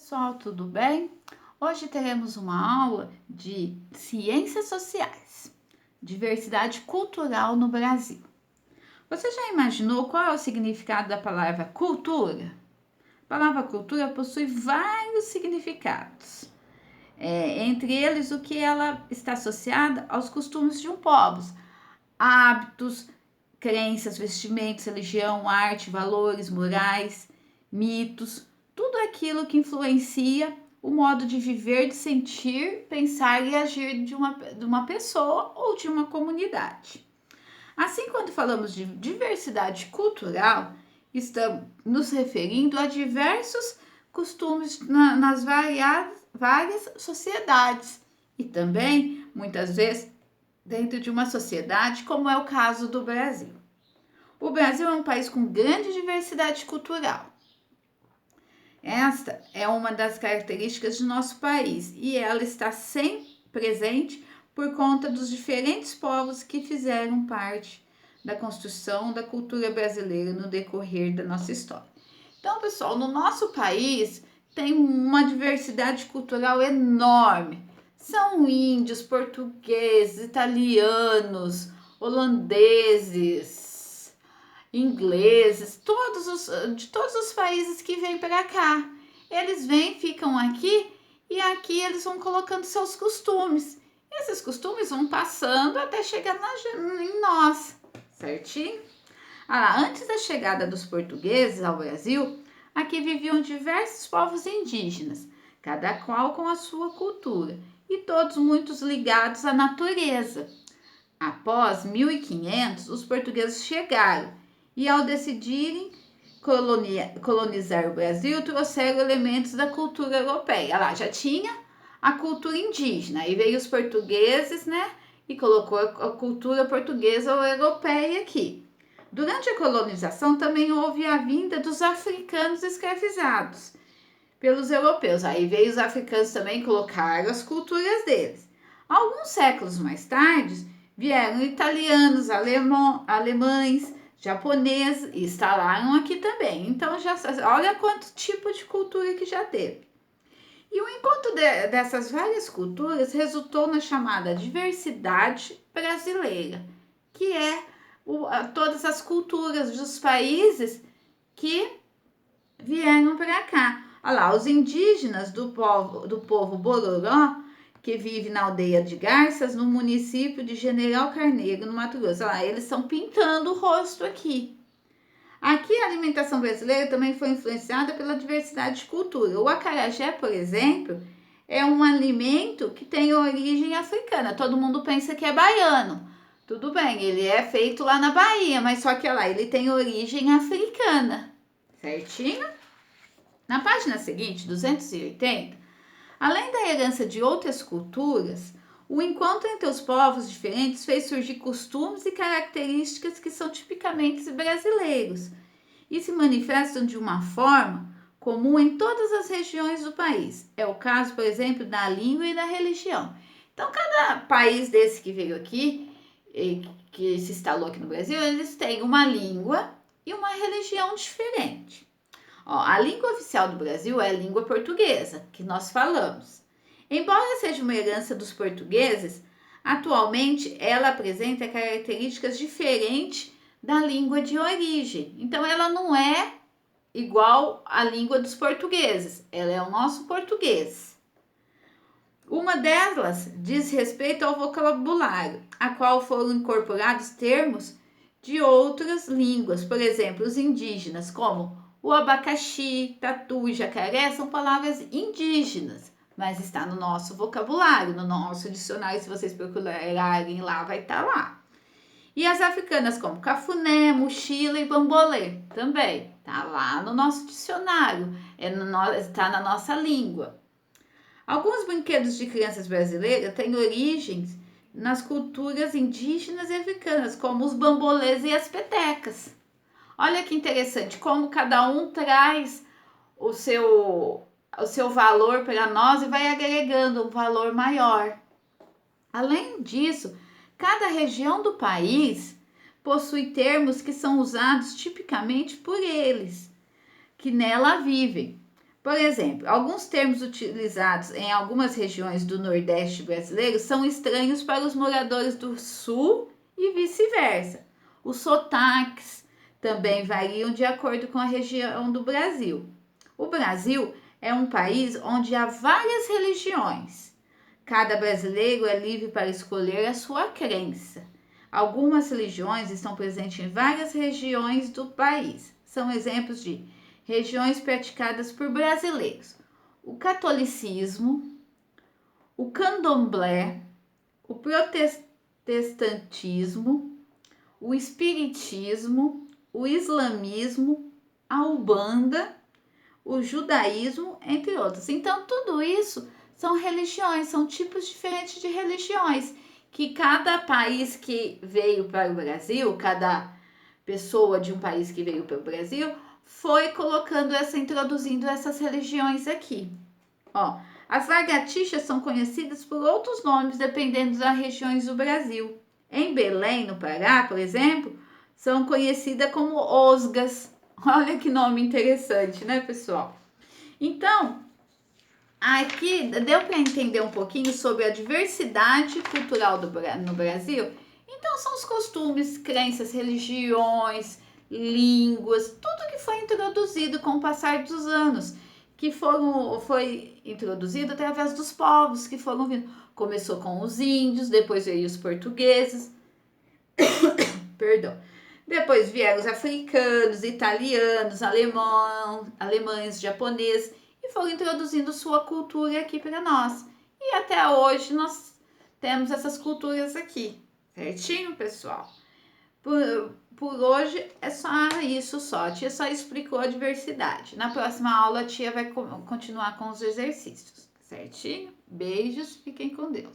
pessoal, tudo bem? Hoje teremos uma aula de Ciências Sociais, Diversidade Cultural no Brasil. Você já imaginou qual é o significado da palavra cultura? A palavra cultura possui vários significados. Entre eles, o que ela está associada aos costumes de um povo, hábitos, crenças, vestimentas, religião, arte, valores, morais, mitos, tudo aquilo que influencia o modo de viver, de sentir, pensar e agir de uma pessoa ou de uma comunidade. Assim, quando falamos de diversidade cultural, estamos nos referindo a diversos costumes nas várias sociedades e também, muitas vezes, dentro de uma sociedade, como é o caso do Brasil. O Brasil é um país com grande diversidade cultural. Esta é uma das características do nosso país e ela está sempre presente por conta dos diferentes povos que fizeram parte da construção da cultura brasileira no decorrer da nossa história. Então, pessoal, no nosso país tem uma diversidade cultural enorme. São índios, portugueses, italianos, holandeses, ingleses, de todos os países que vêm para cá. Eles vêm, ficam aqui e aqui eles vão colocando seus costumes. Esses costumes vão passando até chegar em nós, certinho? Antes da chegada dos portugueses ao Brasil, aqui viviam diversos povos indígenas, cada qual com a sua cultura e todos muito ligados à natureza. Após 1500, os portugueses chegaram e, ao decidirem colonizar o Brasil, trouxeram elementos da cultura europeia. Lá já tinha a cultura indígena, aí veio os portugueses, né, e colocou a cultura portuguesa ou europeia aqui. Durante a colonização também houve a vinda dos africanos escravizados pelos europeus. Aí veio os africanos também, colocaram as culturas deles. Alguns séculos mais tarde, vieram italianos, alemães, japoneses e instalaram aqui também. Então, olha quanto tipo de cultura que já teve. E o encontro dessas várias culturas resultou na chamada diversidade brasileira, que é todas as culturas dos países que vieram para cá. Olha lá, os indígenas do povo Bororó, que vive na aldeia de Garças, no município de General Carneiro, no Mato Grosso. Olha lá, eles estão pintando o rosto aqui. Aqui a alimentação brasileira também foi influenciada pela diversidade de cultura. O acarajé, por exemplo, é um alimento que tem origem africana. Todo mundo pensa que é baiano. Tudo bem, ele é feito lá na Bahia, mas só que lá ele tem origem africana, certinho? Na página seguinte, 280, além da herança de outras culturas, o encontro entre os povos diferentes fez surgir costumes e características que são tipicamente brasileiros e se manifestam de uma forma comum em todas as regiões do país. É o caso, por exemplo, da língua e da religião. Então, cada país desse que veio aqui, que se instalou aqui no Brasil, eles têm uma língua e uma religião diferente. A língua oficial do Brasil é a língua portuguesa, que nós falamos. Embora seja uma herança dos portugueses, atualmente ela apresenta características diferentes da língua de origem. Então, ela não é igual à língua dos portugueses, ela é o nosso português. Uma delas diz respeito ao vocabulário, a qual foram incorporados termos de outras línguas, por exemplo, os indígenas, como o abacaxi, tatu e jacaré são palavras indígenas, mas está no nosso vocabulário, no nosso dicionário, se vocês procurarem lá, vai estar lá. E as africanas como cafuné, mochila e bambolê, também está lá no nosso dicionário, está na nossa língua. Alguns brinquedos de crianças brasileiras têm origens nas culturas indígenas e africanas, como os bambolês e as petecas. Olha que interessante, como cada um traz o seu valor para nós e vai agregando um valor maior. Além disso, cada região do país possui termos que são usados tipicamente por eles, que nela vivem. Por exemplo, alguns termos utilizados em algumas regiões do Nordeste brasileiro são estranhos para os moradores do Sul e vice-versa. Os sotaques também variam de acordo com a região do Brasil. O Brasil é um país onde há várias religiões. Cada brasileiro é livre para escolher a sua crença. Algumas religiões estão presentes em várias regiões do país. São exemplos de regiões praticadas por brasileiros: o catolicismo, o candomblé, o protestantismo, o espiritismo, o islamismo, a umbanda, o judaísmo, entre outros. Então, tudo isso são religiões, são tipos diferentes de religiões, que cada país que veio para o Brasil, cada pessoa de um país que veio para o Brasil, foi colocando introduzindo essas religiões aqui. Ó, as lagartixas são conhecidas por outros nomes dependendo das regiões do Brasil. Em Belém, no Pará, por exemplo, são conhecidas como osgas. Olha que nome interessante, né, pessoal? Então, aqui deu para entender um pouquinho sobre a diversidade cultural no Brasil? Então, são os costumes, crenças, religiões, línguas, tudo que foi introduzido com o passar dos anos, que foi introduzido através dos povos que foram vindo. Começou com os índios, depois veio os portugueses, perdão. Depois vieram os africanos, italianos, alemães, japoneses, e foram introduzindo sua cultura aqui para nós. E até hoje nós temos essas culturas aqui, certinho, pessoal? Por hoje é só isso só. A tia só explicou a diversidade. Na próxima aula a tia vai continuar com os exercícios, certinho? Beijos, fiquem com Deus.